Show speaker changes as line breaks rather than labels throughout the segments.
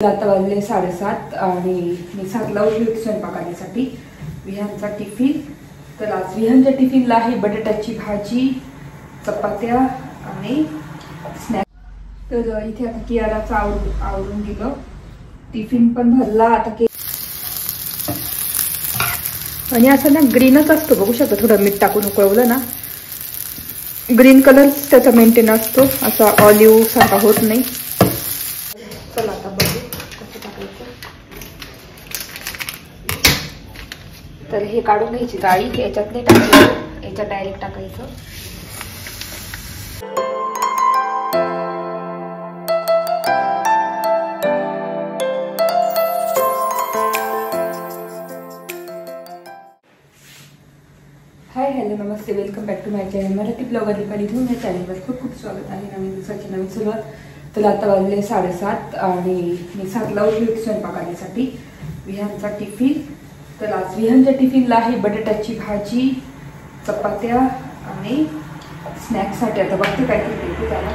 आता वाजले 7:30 आणि मी 7ला उठली होती स्वयंपाकासाठी विहानचा टिफिन। तर आज विहानच्या टिफिनला आहे बटाट्याची भाजी, चपात्या आणि स्नॅक। तर इथे आता कियाराचं आवरून दिलं, टिफिन पण भरला आता आणि असं ना ग्रीनच असतो, बघू शकता। थोडं मीठ टाकून उकळवलं ना ग्रीन कलर त्याचा मेंटेन असतो, असा ऑलिव्ह सारखा होत नाही। चला आता बघू कसं टाकायचं। तर हे काढून घ्यायची डाळी, याच्यात नाही टाकायचं, याच्यात डायरेक्ट टाकायचं। हाय हॅलो नमस्ते, welcome back to my channel Marathi blogger Deepali घेऊन। या चॅनलवर खूप खूप स्वागत आहे नवीन दिवसाची नवीन सुरुवात। तर आता वाजले 7:30 आणि मी 7ला उठली होती स्वयंपाकासाठी विहानचा टिफिन। तर आज विहानच्या टिफिनला आहे बटाट्याची भाजी, चपात्या आणि स्नॅक्ससाठी आता बघते काय करते त्याला।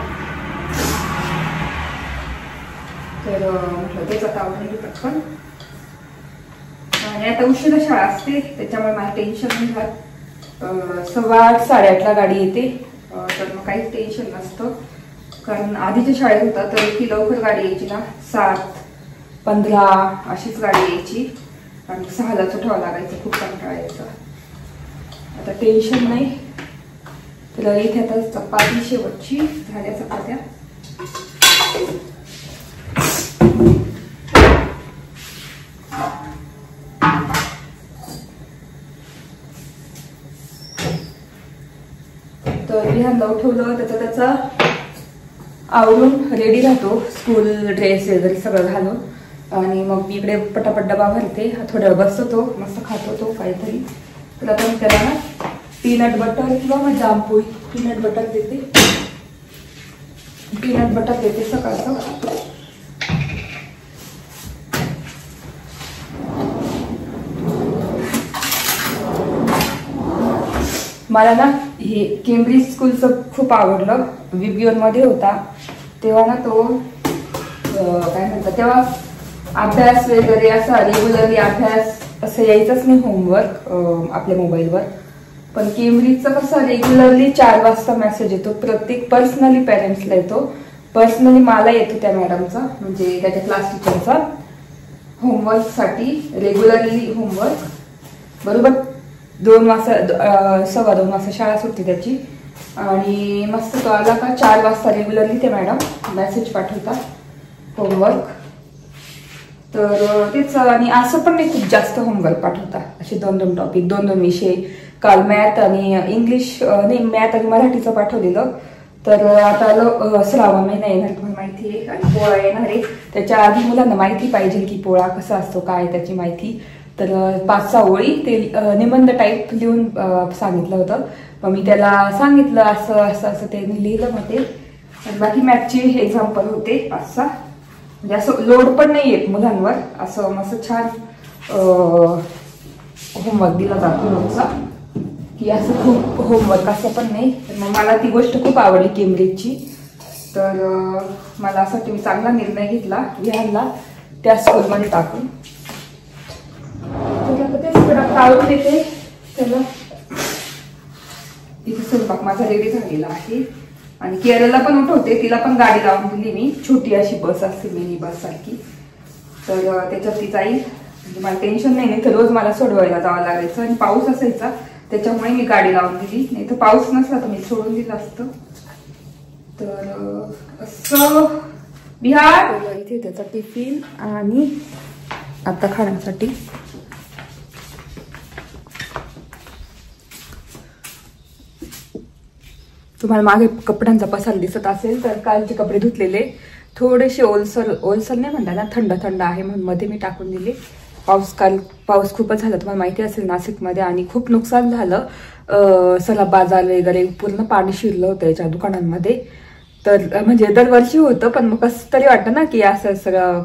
तर म्हटलं तेच आता आवडून पटकन, आणि आता उशिरा शाळा असते त्याच्यामुळे मला टेन्शन नाही राहत। 8:15 8:30ला गाडी येते, तर मग काहीच टेन्शन नसतं। कारण आधीच्या शाळेत होता तर ती लवकर गाडी यायची ना, 7:15 अशीच गाडी यायची आणि 6लाच उठावं लागायचं, खूप कंटाळा यायचा। आता टेन्शन नाही। तर इथे आता चपाती शेवटची झाल्या चपात्या। तर विहानला उठवलं, त्याचा आवरून रेडी राहतो, स्कूल ड्रेस वगैरे सगळं घालून, आणि मग मी इकडे पटापट डबा भरते, थोड्या वेळ बसतो तो, मस्त खातो तो काहीतरी। तर आता मी त्याला ना पीनट बटर किंवा मग जामपोळी, पीनट बटर देते सकाळचं। मला ना हे केम्ब्रिज स्कूलचं खूप आवडलं, विबियन मध्ये होता तेव्हा ना तो काय म्हणतात, तेव्हा अभ्यास वगैरे असा रेग्युलरली अभ्यास असं यायचंच नाही होमवर्क आपल्या मोबाईलवर। पण केम्ब्रिजचं कसं रेग्युलरली 4 वाजता मेसेज येतो, प्रत्येक पर्सनली पेरेंट्सला येतो, पर्सनली मला येतो त्या मॅडमचा, म्हणजे त्याच्या क्लास टीचरचा, होमवर्कसाठी रेग्युलरली होमवर्क। बरोबर 2 वाजता 2:15 वाजता शाळा सुटते त्याची, आणि मस्त तो आला का 4 वाजता रेग्युलरली ते मॅडम मेसेज पाठवतात होमवर्क। तर तेच, आणि असं पण नाही खूप जास्त होमवर्क पाठवतात, असे 2-2 टॉपिक 2-2 विषय। काल मॅथ आणि इंग्लिश नाही, मॅथ आणि मराठीचं पाठवलेलं। तर आता श्रावण महिना येणार, तुम्हाला माहिती आहे, आणि पोळा येणार आहे, त्याच्या आधी मुलांना माहिती पाहिजे की पोळा कसा असतो काय त्याची माहिती। तर 5-6 ओळी ते निबंध टाईप लिहून सांगितलं होतं, मग मी त्याला सांगितलं असं असं असं ते लिहिलं मग ते। आणि बाकी मॅथची एक्झाम्पल होते 5-6, म्हणजे असं लोड पण नाही येत मुलांवर, असं मस्त छान होमवर्क दिला जातो रोजचा, की असं खूप होमवर्क असं पण नाही। तर मग मला ती गोष्ट खूप आवडली केम्ब्रिजची। तर मला असं मी चांगला निर्णय घेतला विहानला त्या स्कूलमध्ये टाकून। काढून देते त्याला, इथे स्वयंपाक माझा रेडी झालेला आहे, आणि केरळला पण उठवते, तिला पण गाडी लावून दिली मी, छोटी अशी बस असते मिनी बस सारखी, तर त्याच्यात ती जाईल, म्हणजे मला टेन्शन नाही। तर रोज मला सोडवायला जावं लागायचं, आणि पाऊस असायचा त्याच्यामुळे मी गाडी लावून दिली, नाही तर पाऊस नसला तर मी सोडून दिलं असतं। तर असं बिहार इथे त्याचा टिफिन, आणि आता खाण्यासाठी तुम्हाला मागे कपड्यांचा पसारा दिसत असेल, तर कालचे कपडे धुतलेले, थोडेसे ओलसर नाही म्हणतात ना, थंड थंड आहे म्हणून मध्ये मी टाकून दिले। काल पाऊस खूपच झाला, तुम्हाला माहिती असेल नाशिकमध्ये, आणि खूप नुकसान झालं। सला बाजार वगैरे पूर्ण पाणी शिरलं होतं याच्या दुकानांमध्ये। तर म्हणजे दरवर्षी होतं, पण मग कसं तरी वाटतं ना की असं सगळं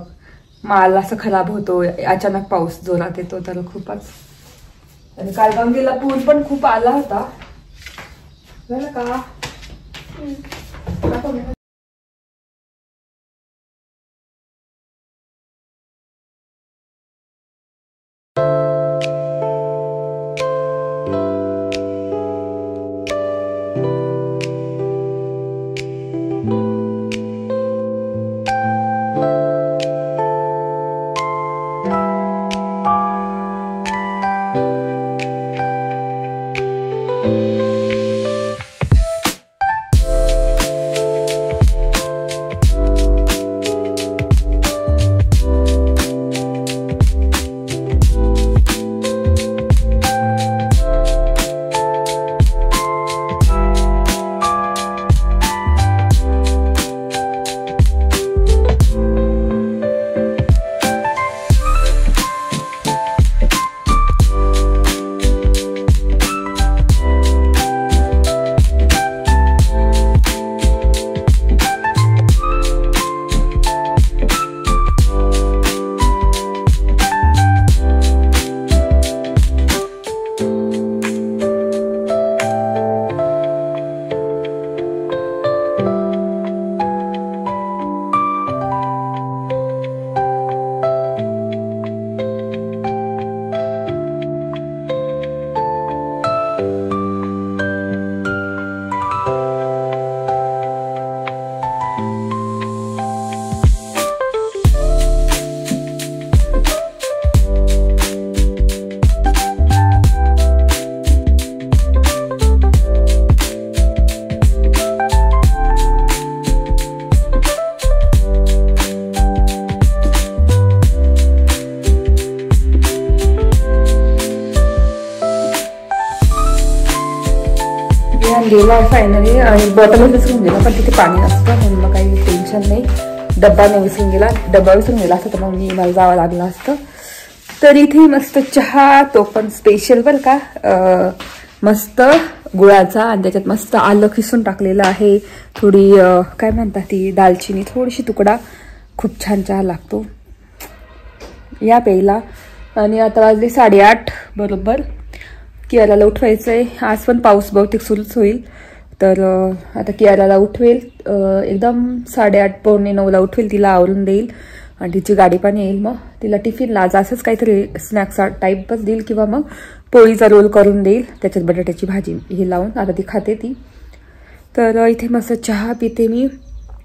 माल असं खराब होतो, अचानक पाऊस जोरात येतो, तर खूपच। आणि काल गंगेला पूर पण खूप आला होता, झालं का? गेला फायनली आणि बॉटलच विसरून गेला, पण तिथे पाणी नसतं म्हणून मग काही टेन्शन नाही. डब्बा नाही विसरून गेला, डब्बा विसरून गेला असतं तर मग मला जावं लागलं असतं. तर इथे मस्त चहा, तो पण स्पेशल बरं का, मस्त गुळाचा, आणि त्याच्यात मस्त आलं खिसून टाकलेलं आहे, थोडी काय म्हणतात ती दालचिनी, थोडीशी तुकडा. खूप छान चहा लागतो या प्यायला. आणि आता वाजले 8:30 बरोबर. कियाराला उठवायचं आहे. आज पण पाऊस बहुतेक सुरूच होईल, तर आता कियाराला उठवेल, एकदम 8:30 पावणे 9ला उठवेल, तिला आवरून देईल आणि तिची गाडी पण येईल. मग तिला टिफिनला आज असंच काहीतरी स्नॅक्स टाईपच देईल किंवा मग पोळीचा रोल करून देईल, त्याच्यात बटाट्याची भाजी हे लावून. आता ती खाते ती. तर इथे मस्त चहा पिते मी.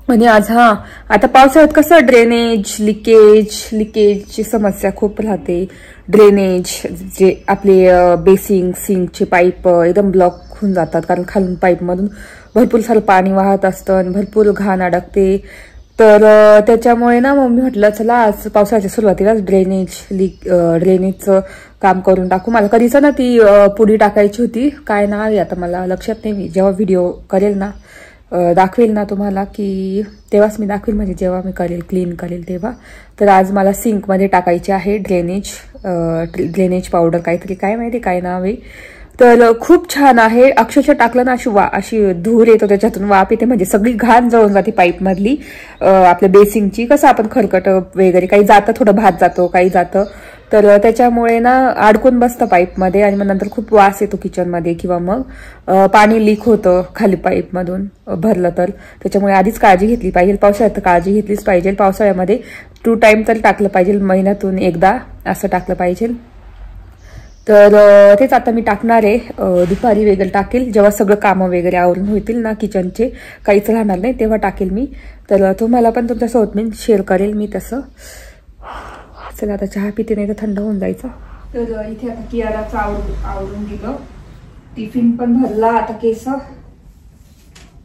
आणि आज आता पावसाळ्यात कसं ड्रेनेज लिकेजची समस्या खूप राहते. ड्रेनेज जे आपले बेसिंग सिंकचे पाईप एकदम ब्लॉक होऊन जातात, कारण खालून पाईपमधून भरपूर सारं पाणी वाहत असतं आणि भरपूर घाण अडकते. तर त्याच्यामुळे ना मग मी म्हटलं चला आज पावसाळ्याच्या सुरुवातीला ड्रेनेजचं काम करून टाकू. मला कधीच ना ती पुडी टाकायची होती, काय नाव आहे आता मला लक्षात नाही. मी जेव्हा व्हिडिओ करेल ना, दाखवेल ना तुम्हाला, की तेव्हाच मी दाखवेल, म्हणजे जेव्हा मी क्लीन करेल तेव्हा. तर आज मला सिंकमध्ये टाकायची आहे ड्रेनेज पावडर, काहीतरी काय माहिती काय नाव आहे. तर खूप छान आहे. अक्षरशः टाकलं ना अशी धूर येतो त्याच्यातून, वाफ येते, म्हणजे सगळी घाण जळून जाते पाईपमधली. आपल्या बेसिंगची कसं आपण खरकट वगैरे काही जातं, थोडं भात जातो, काही जातं, तर त्याच्यामुळे ना अडकून बसतं पाईपमध्ये आणि मग नंतर खूप वास येतो किचनमध्ये, किंवा मग पाणी लीक होतं खाली पाईपमधून भरलं तर. त्याच्यामुळे आधीच काळजी घेतली पाहिजे. पावसाळ्यात काळजी घेतलीच पाहिजे. पावसाळ्यामध्ये 2 टाइम तर टाकलं पाहिजे, महिन्यातून एकदा असं टाकलं पाहिजे. तर तेच आता मी टाकणार आहे. दुपारी वगैरे टाकेल, जेव्हा सगळं कामं वगैरे आवरून होतील ना किचनचे, काहीच राहणार नाही तेव्हा टाकेल मी. तर तुम्हाला पण तुमच्यासोबत मी शेअर करेल मी तसं. चला आता चहा पिते, नाही तर थंड होऊन जायचं. तर इथे आता कियाराचं आवरून दिलं, टिफिन पण भरला. आता केस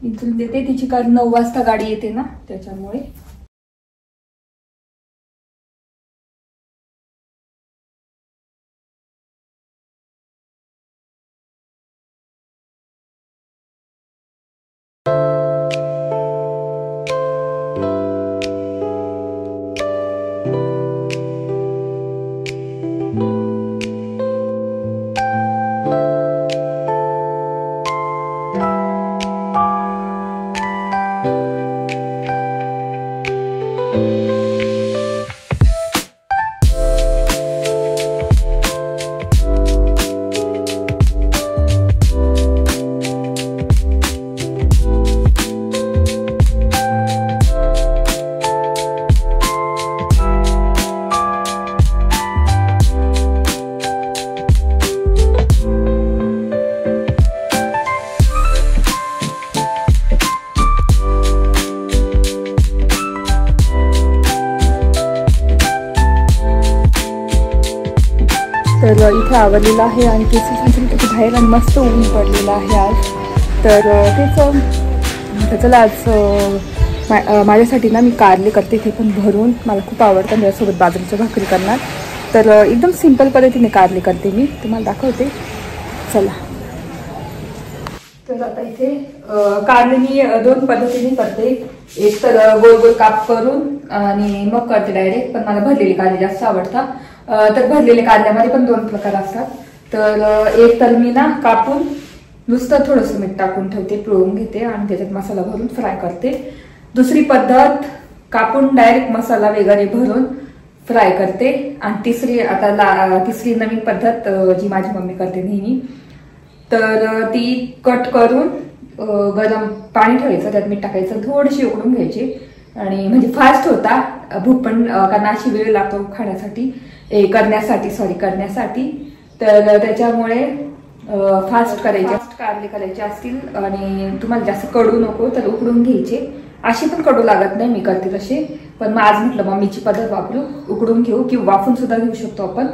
इथून देते तिची, कारण 9 वाजता गाडी येते ना, त्याच्यामुळे. तर इथे आवरलेलं आहे आणि केस बाहेर आणि मस्त ऊन पडलेलं आहे आज. तर तेच चला आज माझ्यासाठी ना मी कारले करते, ते पण भरून. मला खूप आवडतं, माझ्यासोबत बाजरीच्या भाकरी करणार. तर एकदम सिंपल पद्धतीने कारले करते मी, तुम्हाला दाखवते. चला. तर आता इथे कारले मी 2 पद्धतीने करते. एक तर गोल गोल काप करून आणि मग करते डायरेक्ट, पण मला भरलेले कारले जास्त आवडतात. तर भरलेले कारल्यामध्ये पण 2 प्रकार असतात. तर एक तर मी ना कापून नुसतं थोडंसं मीठ टाकून ठेवते, पिळून घेते आणि त्याच्यात मसाला भरून फ्राय करते. दुसरी पद्धत कापून डायरेक्ट मसाला वगैरे भरून फ्राय करते. आणि तिसरी नवीन पद्धत जी माझी मम्मी करते नेहमी, तर ती कट करून गरम पाणी ठेवायचं, त्यात मीठ टाकायचं, थोडीशी उकडून घ्यायची आणि म्हणजे फास्ट होता. भूक पण कारण अशी वेळ लागतो खाण्यासाठी, करण्यासाठी. तर त्याच्यामुळे फास्ट कारले करायचे असतील आणि तुम्हाला जास्त कडू नको तर उकडून घ्यायचे. अशी पण कडू लागत नाही, मी करते तसे. पण मग आज म्हटलं मम्मीची पद्धत वापरू, उकडून घेऊ किंवा वाफून सुद्धा घेऊ शकतो आपण.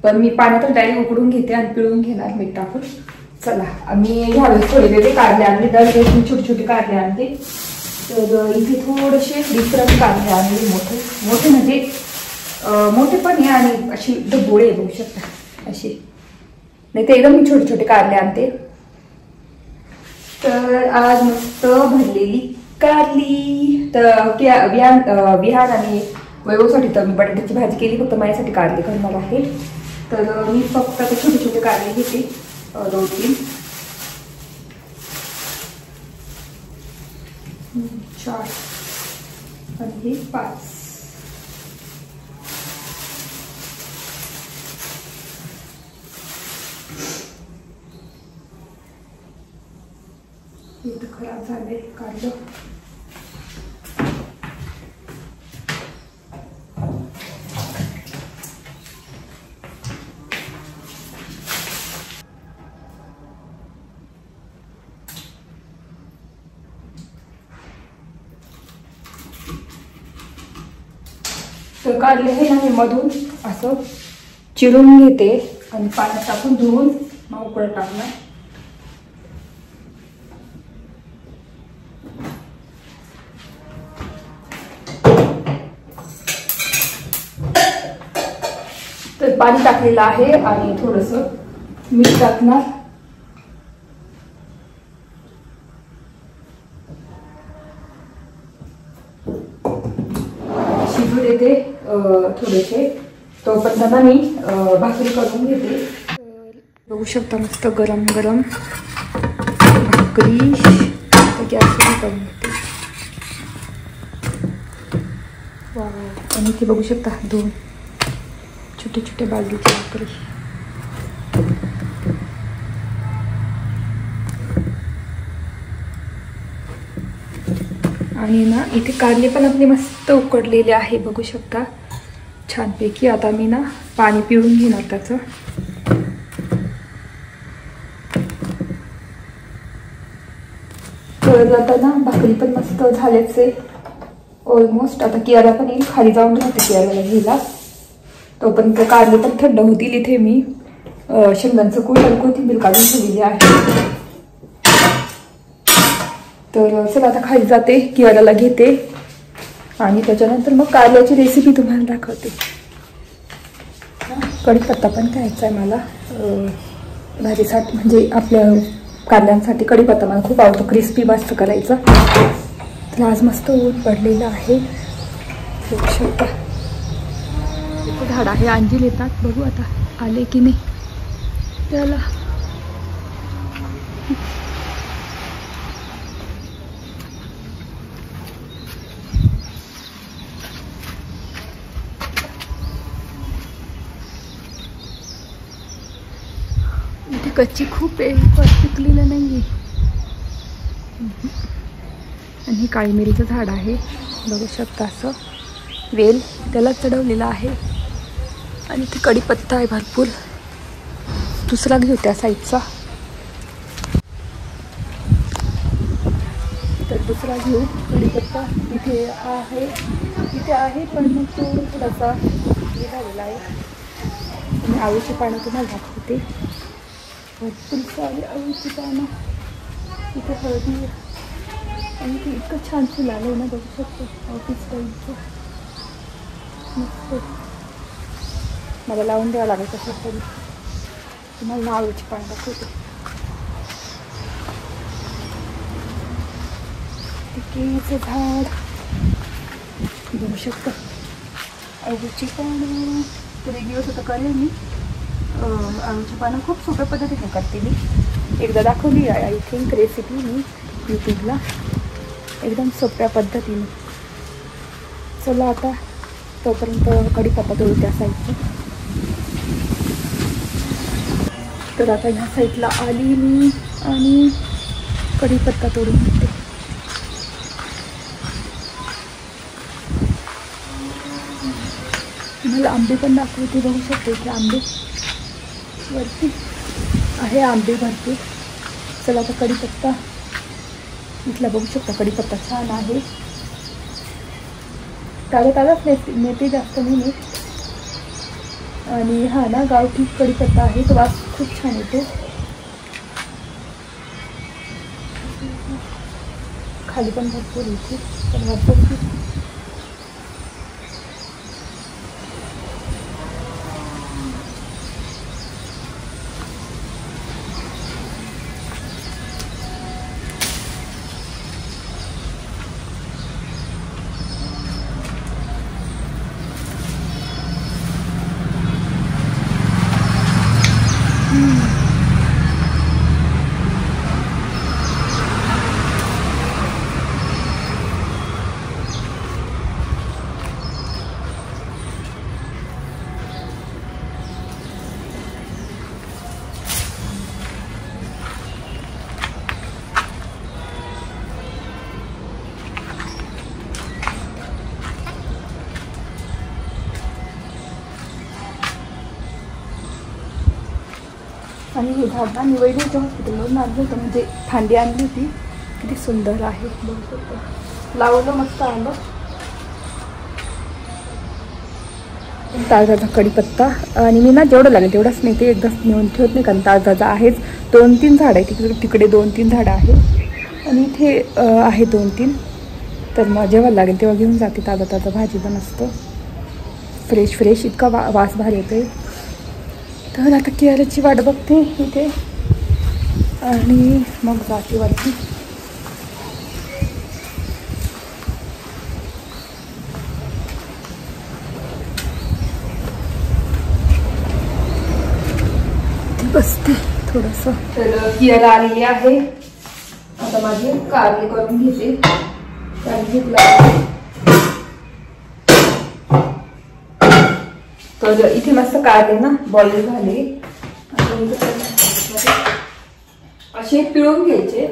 पण मी पाण्यातच डायरेक्ट उकडून घेते आणि पिळून घेणार मीठ टाकून. चला, मी ह्यावेळेस थोडे वेगळे कारले आणले, दरवेळेस मी छोटे छोटे कारले आणते. तर इथे थोडेसे डिफरंट कारले आणले, मोठे म्हणजे मोठे पण आहे आणि अशी डबोळे बघू शकता असे, नाही ते एकदम मी छोटे छोटे कारले आणते. तर आज मस्त भरलेली कारली. तर विहान आणि वैभवसाठी तर मी बटाट्याची भाजी केली, फक्त माझ्यासाठी कारली करणार आहे. तर मी फक्त ते छोटे छोटे कारले घेते, 2-3 4 आणि हे 5. हे तर खराब झालंय कारलं. तर कारले हे ना मी मधून असं चिरून घेते आणि पाण्यात टाकून धुवून मग उकळत टाकणार. तर पाणी टाकलेलं आहे आणि थोडंसं मीठ टाकणार. शिजू देते थोडेसे. तोपर्यंत ना मी भाकरी करून घेते. बघू शकता मस्त गरम गरम भाकरी गॅसवर करून घेते. आणि इथे बघू शकता 2 छोटे छोटे बाजरीची भाकरी. आणि ना इथे कारले पण आपले मस्त उकडलेले आहे, बघू शकता छानपैकी. आता मी ना पाणी पिळून घेणार त्याचं. तर आता ना भाकरी पण मस्त झालेच आहे ऑलमोस्ट. आता कियाला पण येईल, खाली जाऊन राहते कियाला घ्यायला. तोपर्यंत कारले पण थंड होतील. इथे मी शेंगांचं कूट आणि कोथिंबीर काढून ठेवलेली आहे. तर चला आता खाली जाते, कियाला घेते आणि त्याच्यानंतर मग कारल्याची रेसिपी तुम्हाला दाखवते. कढीपत्ता पण घ्यायचा आहे मला भाजीसाठी, म्हणजे आपल्या कारल्यांसाठी कढीपत्ता मला खूप आवडतो, क्रिस्पी मस्त करायचं. तर आज मस्त ऊन पडलेलं आहे, बघू शकता. झाड आहे, अंजीर येतात, बघू आता आले की नाही त्याला. इथे कच्ची खूप आहे, पण पिकलेलं नाही. आणि हे काळी मिरीचं झाड आहे, बघू शकता. असं वेल त्याला चढवलेला आहे. आणि ते कढीपत्ता आहे भरपूर. दुसरा घेऊ त्या साईडचा, तर दुसरा घेऊ कढीपत्ता. इथे आहे पण मग तो थोडासा हे झालेला आहे. आणि आळूची पानं तुम्हाला दाखवते, भरपूर सारी आळूची पानं. इथे हळदी आणि ते इतकं छान फुल आलं ना, बघू शकतो ऑफिस टाईपचं मस्त. मला लावून द्यावं लागेल कसं तरी. तुम्हाला आळूची पानं दाखवते. केळीचं झाड बघू शकता, आळूची पानं. तर एक दिवस आता करेल मी आळूची पानं, खूप सोप्या पद्धतीने करते मी. एकदा दाखवली आय थिंक रेसिपी मी यूट्यूबला, एकदम सोप्या पद्धतीने. चला आता तोपर्यंत कढीपत्ता तोडू त्या साईडचं. तर आता ह्या साईडला आली मी आणि कढीपत्ता तोडून घेते. मला आंबे पण दाखवते, बघू शकते की आंबे वरती आहे, आंबे भरपूर. चला आता कढीपत्ता इथला बघू शकता, कढीपत्ता छान आहे. ताजाच नेते, जास्त नाही नेत. आणि हा ना गावठी कढीपत्ता आहे, तो वास खूप छान येतो. खाली पण भरपूर येते, पण भरपूर. आणि हे धागा निवडणीच्या हॉस्पिटलवरून आणलं होतं, म्हणजे फांदी आणली होती. किती सुंदर आहे, बघू शकतो. लावलं मस्त आलं. ताजा कढीपत्ता आणि मी ना जेवढं लागेल तेवढंच नाही, ते एकदाच नेऊन ठेवत नाही, कारण ताजा आहेच. 2-3 झाडं आहे तिकडे 2-3 झाडं आहेत आणि इथे आहे 2-3. तर मग जेव्हा लागेल तेव्हा घेऊन जाते. ताजा भाजी पण असतं, फ्रेश इतका वास भारी येतोय. तर आता केळ्याची वाट बघते इथे आणि मग जाते वरती. बसते थोडंसं. तर केळ्या आलेली आहे. आता माझी कारली करून घेते. तर इथे मस्त कारले ना बॉईल झाले. असे पिळून घ्यायचे,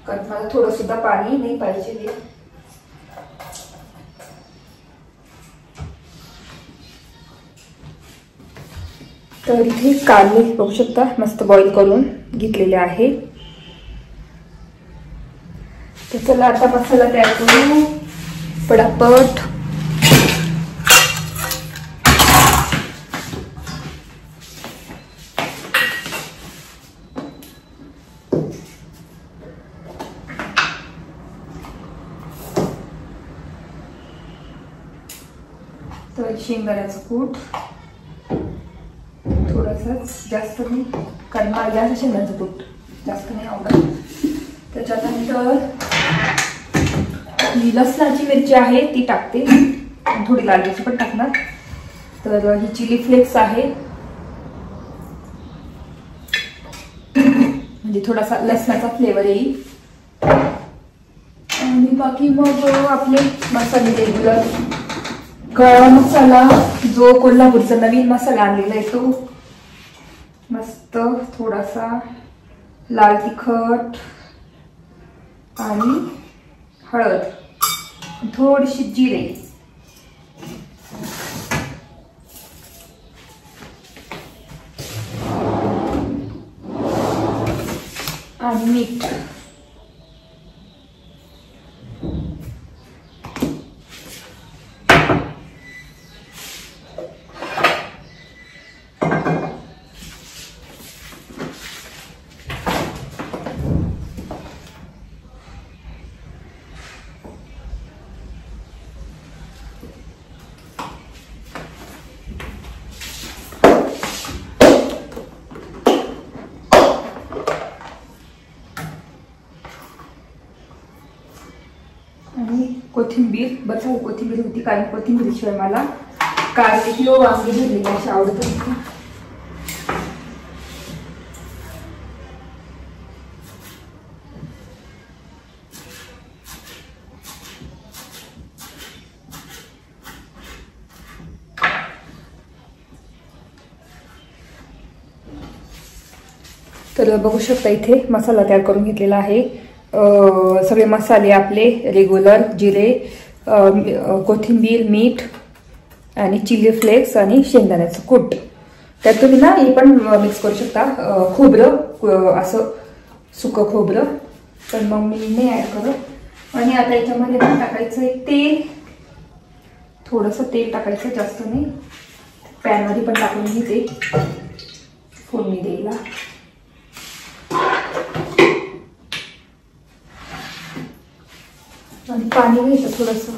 कारण मला थोडं सुद्धा पाणी नाही पाहिजे. तर इथे कारले बघू शकता मस्त बॉईल करून घेतलेले आहे. तर चला आता मसाला तयार करू पटापट. तर शेंगदाण्याचं कूट थोडंसंच, जास्त नाही, कारण मला जास्त शेंगदाण्याचं कूट जास्त नाही आवडत. त्याच्यानंतर ही लसणाची मिरची आहे ती टाकते, थोडी लाल मिरची पण टाकणार. तर ही चिली फ्लेक्स आहे, म्हणजे थोडासा लसणाचा फ्लेवर येईल. आणि बाकी मग आपले मसाले रेग्युलर. काळा मसाला जो कोल्हापूरचा नवीन मसाला आणलेला आहे तो, मस्त थोडासा लाल तिखट आणि हळद, थोडीशी जिरे आणि मीठ. आणि कोथिंबीर, बरं कोथिंबीर होती, कारण कोथिंबीरशिवाय मला कारले किंवा वांगे भरलेले अशी आवडत होती. तर बघू शकता इथे मसाला तयार करून घेतलेला आहे. सगळे मसाले आपले रेग्युलर, जिरे, कोथिंबीर, मीठ आणि चिली फ्लेक्स आणि शेंगदाण्याचं कूट. त्यात तुम्ही ना हे पण मिक्स करू शकता, खोबरं, असं सुकं खोबरं. तर मग मी नाही ऍड करत. आणि आता याच्यामध्ये टाकायचं आहे तेल, थोडंसं तेल टाकायचं, जास्त नाही. पॅनमध्ये पण टाकून घेते फोडणी द्यायला. आणि पाणी घ्यायचं थोडंसं.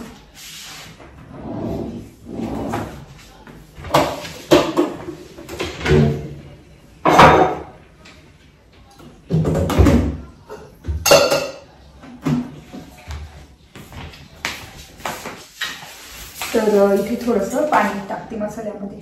तर इथे थोडंसं पाणी टाकते मसाल्यामध्ये.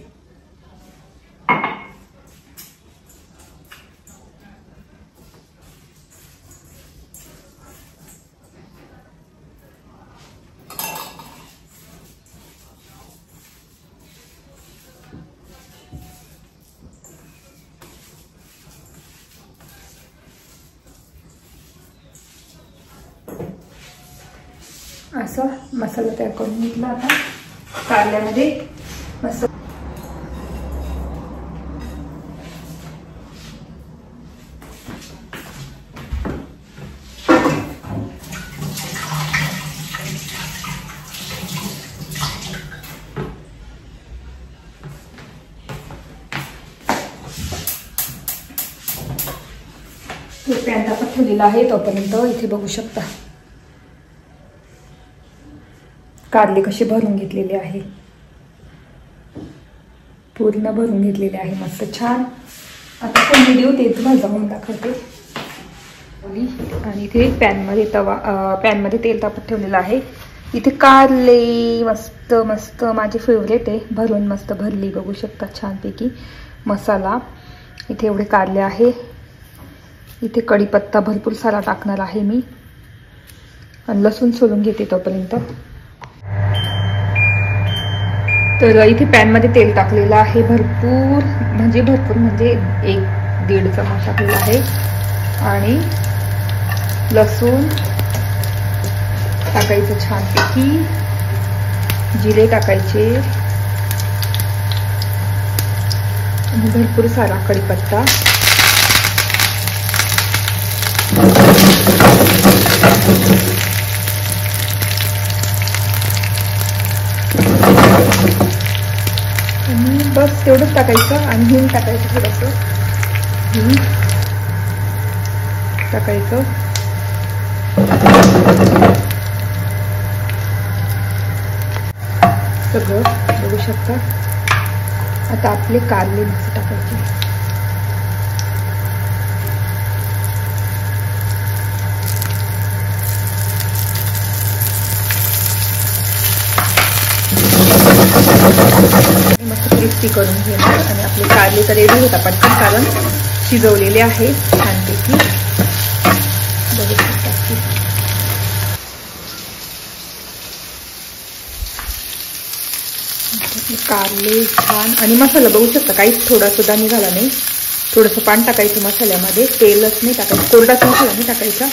असा मसाला तयार करून घेतला आता कारल्यामध्ये मस्त. पॅन तापत ठेवलेला आहे तोपर्यंत इथे बघू शकता कारले कसे भरून घेतलेले आहे. पूर्ण भरून घेतलेले आहे मस्त छान. आता फोडणी देऊ ते तुम्हाला जाऊन दाखवते. आणि इथे पॅनमध्ये तेल तापत ठेवलेलं आहे. इथे कारले मस्त मस्त माझे फेवरेट आहे. भरून मस्त भरली बघू शकता छानपैकी मसाला. इथे एवढे कारले आहे. इथे कढीपत्ता भरपूर सारा टाकणार आहे मी आणि लसूण सोलून घेते तोपर्यंत. तर इथे पॅनमध्ये तेल टाकलेलं आहे भरपूर म्हणजे 1-1.5 चमचा टाकलेला आहे. आणि लसूण टाकायचं छानपैकी. जिरे टाकायचे आणि भरपूर सारा कढीपत्ता. आणि बस तेवढंच टाकायचं. आणि हिंग टाकायचं थोडंसं. हिंग टाकायचं. सगळं बघू शकता. आता आपले कारले मिक्स टाकायचे. मस्त क्रिस्पी करून घेणार. आणि आपले कारले तर रेडी होता पटकन कारण शिजवलेले आहे छानपैकी बघू शकता. कारले छान. आणि मसाला बघू शकता काहीच थोडा सुद्धा निघाला नाही. थोडंसं पाणी टाकायचं मसाल्यामध्ये. तेलच नाही टाकायचं. कोरडाच मसाला नाही टाकायचा.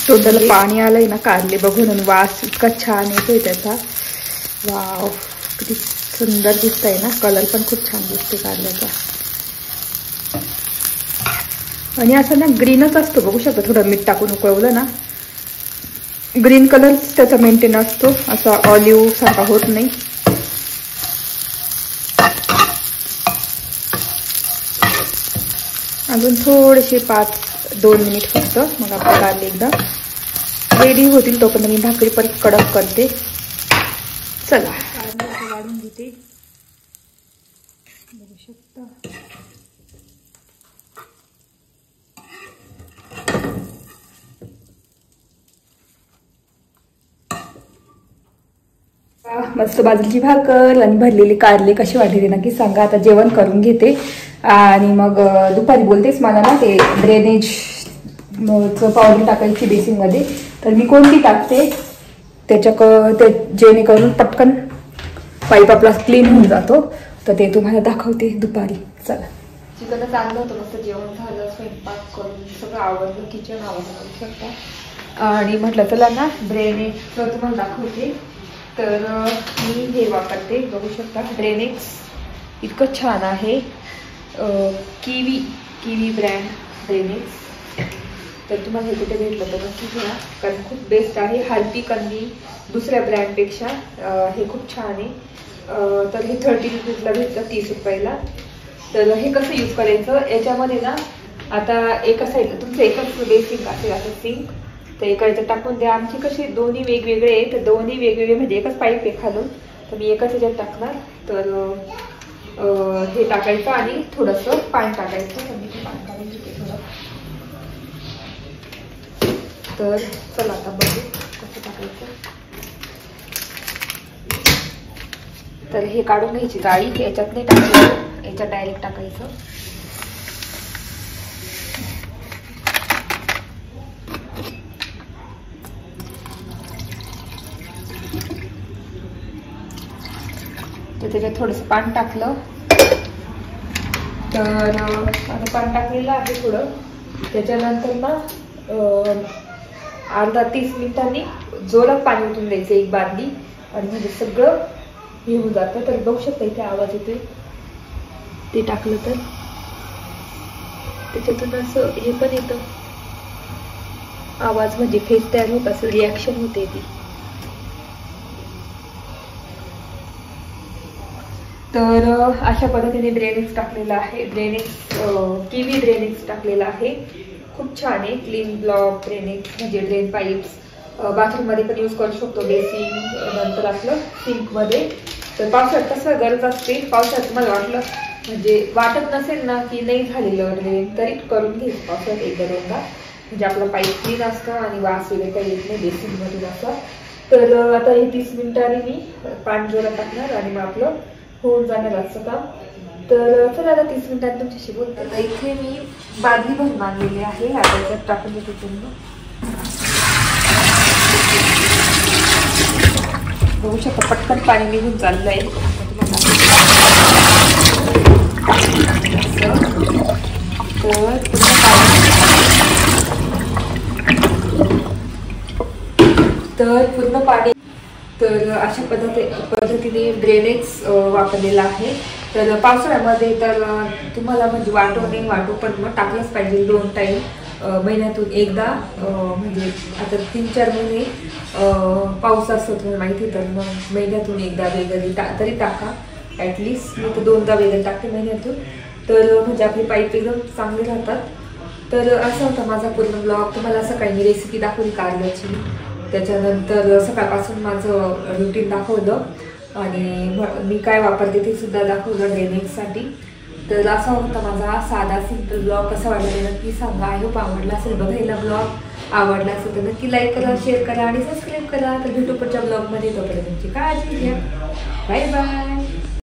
तोंडाला पाणी आलंय ना कारले बघून. आणि वास इतका छान येतोय त्याचा. वाव किती सुंदर दिसत आहे ना. कलर पण खूप छान दिसते कारल्याचा. आणि असं ना ग्रीनच असतो बघू शकता. थोडं मीठ टाकून उकळवलं ना ग्रीन कलर त्याचा मेंटेन असतो. असा ऑलिव्ह सारखा होत नाही. अजून थोडेसे 5-2 मिनिट फक्त मग आपले कारले एकदा रेडी होतील. तोपर्यंत मी भाकरी परत कडक करते. चला वाढून घेते बघू शकता. मस्त बाजरीची भाकर आणि भरलेली कारले कशी वाटली नक्की सांगा. आता जेवण करून घेते आणि मग दुपारी बोलतेच मला ना ते ड्रेनेज पावडर टाकायची बेसिनमध्ये. तर मी कोणती टाकते ते जेणेकरून पटकन पाईप आपला क्लीन होऊन जातो. तर ते तुम्हाला दाखवते दुपारी. चला. चिकन चांगलं होतं. मस्त जेवण झालं. स्वयंपाक करून सगळं आवडलं. किचन आवडलं करू शकता. आणि म्हटलं चला ना ड्रेनेजचं तुम्हाला दाखवते. तर मी हे वापरते बघू शकता. ड्रेनेज इतकं छान आहे. Kiwi brand drainage. तर तुम्हाला हे कुठे भेटलं तर नक्की घ्या कारण खूप बेस्ट आहे. हार्पिक आणि दुसऱ्या ब्रँडपेक्षा हे खूप छान आहे. तर हे 30 रुपीजला भेटतं 30 रुपयाला. तर हे कसं यूज करायचं याच्यामध्ये ना आता एका साईडला तुमचं एकच बेसिंग असेल असं सिंक. तर एका याच्यात टाकून द्या. आमची कशी दोन्ही वेगवेगळे आहे. तर दोन्ही वेगवेगळे म्हणजे एकच पाईप आहे खालून. तर मी एकाच ह्याच्यात टाकणार. तर हे टाकायचं आणि थोडंसं पाणी टाकायचं. तर मी पाणी टाकून घेते थोडं. तर चला आता बघू कसं टाकायचं. तर हे काढून घ्यायची जाळी. याच्यात नाही टाकायचं. याच्यात डायरेक्ट टाकायचं. तर त्याच्यात थोडंसं पाणी टाकलं. तर आता पाणी टाकलेलं आहे थोडं. त्याच्यानंतर ना अर्धा 30 मिनिटांनी जोरात पाणी ओतून द्यायचं एक बादली आणि म्हणजे सगळं हे होऊन जातं. तर बघू शकता इथे आवाज येतोय ते टाकलं तर त्याच्यातून असं हे पण येतं आवाज, म्हणजे फेस तयार होत असेल, रिॲक्शन होते ती. तर अशा पद्धतीने ड्रेनेक्स टाकलेला आहे. किवी ड्रेनेक्स टाकलेला आहे. खूप छान आहे. क्लीन ब्लॉक ड्रेनेक्स म्हणजे ड्रेन पाईप्स बाथरूम मध्ये पण यूज करू शकतो, बेसिन नंतर आपलं सिंक मध्ये. तर पावसाळ्यात कसं गरज असते, पावसाळ्यात तुम्हाला म्हणजे वाटत नसेल ना की नाही झालेलं ड्रेन, तरी करून घ्यायचं पावसाळ्यात एकदा दोनदा, म्हणजे आपला पाईप क्लीन असतं आणि वास वगैरे काही येत नाही बेसिन मधून असं. तर आता हे 30 मिनिटांनी मी पाणी जोरात टाकणार आणि मग आपलं होऊन जाणार असं काम. तर चला आता 30 मिनिटांनी तुमच्याशी बोलते. आता इथे मी बादली भरून आणलेली आहे, आता याच्यात टाकून देते तुम्ही. बघू शकता पटकन पाणी निघून चाललं आहे. तर पूर्ण पाणी तर अशा पद्धतीने ड्रेनेज वापरलेला आहे. तर पावसाळ्यामध्ये तर तुम्हाला म्हणजे वाटो पण मग टाकलंच पाहिजे 2 टाईम महिन्यातून एकदा. म्हणजे आता 3-4 महिने पाऊस असतो तुम्हाला माहिती, तर मग महिन्यातून एकदा वेगळी तरी टाका. ॲटलिस्ट मी तर 2दा वेगळं टाकते महिन्यातून, तर म्हणजे आपले पाईप एकदम चांगले राहतात. तर असा होता माझा पूर्ण ब्लॉग. तुम्हाला सकाळी मी रेसिपी दाखवली कारल्याची, त्याच्यानंतर सकाळपासून माझं रुटीन दाखवलं आणि मी काय वापरते ते सुद्धा दाखवलं ड्रेनेजसाठी. तर असा होता माझा साधा सिंपल ब्लॉग. कसा वाटला नक्की सांगा. आय होप आवडला असेल बघायला. ब्लॉग आवडला असेल तर नक्की लाईक करा, शेअर करा आणि सबस्क्राईब करा. तर भेटू पुढच्या ब्लॉगमध्ये. तोपर्यंत तुमची काळजी घ्या. Bye bye.